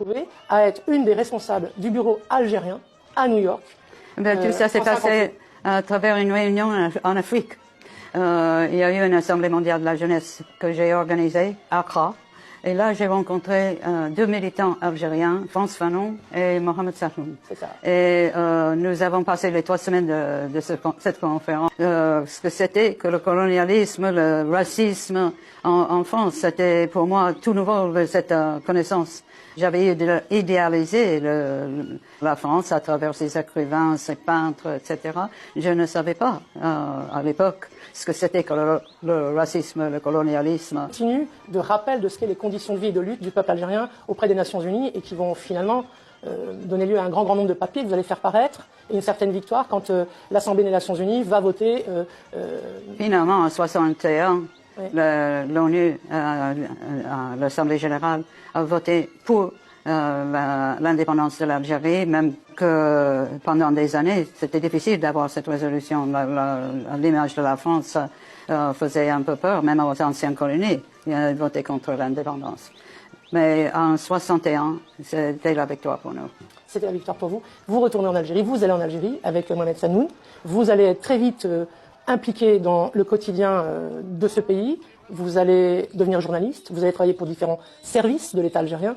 retrouvée à être une des responsables du bureau algérien à New York. Ben, tout ça s'est passé à travers une réunion en Afrique. Il y a eu une Assemblée mondiale de la jeunesse que j'ai organisée à Accra. Et là, j'ai rencontré deux militants algériens, France Fanon et Mohamed Sahnoun. C'est ça. Et nous avons passé les 3 semaines de cette conférence. Ce que c'était que le colonialisme, le racisme en France, c'était pour moi tout nouveau, cette connaissance. J'avais idéalisé la France à travers ses écrivains, ses peintres, etc. Je ne savais pas à l'époque ce que c'était que le racisme, le colonialisme. Continue de rappel de ce qu'est les conditions de vie et de lutte du peuple algérien auprès des Nations Unies et qui vont finalement donner lieu à un grand nombre de papiers que vous allez faire paraître et une certaine victoire quand l'Assemblée des Nations Unies va voter. Finalement, en 1961, oui. L'ONU, l'Assemblée générale, a voté pour l'indépendance de l'Algérie, même que pendant des années, c'était difficile d'avoir cette résolution. L'image de la France faisait un peu peur, même aux anciennes colonies. Ils avaient voté contre l'indépendance. Mais en 61, c'était la victoire pour nous. C'était la victoire pour vous. Vous retournez en Algérie, vous allez en Algérie avec Mohamed Sahnoun. Vous allez être très vite impliqué dans le quotidien de ce pays. Vous allez devenir journaliste, vous allez travailler pour différents services de l'État algérien.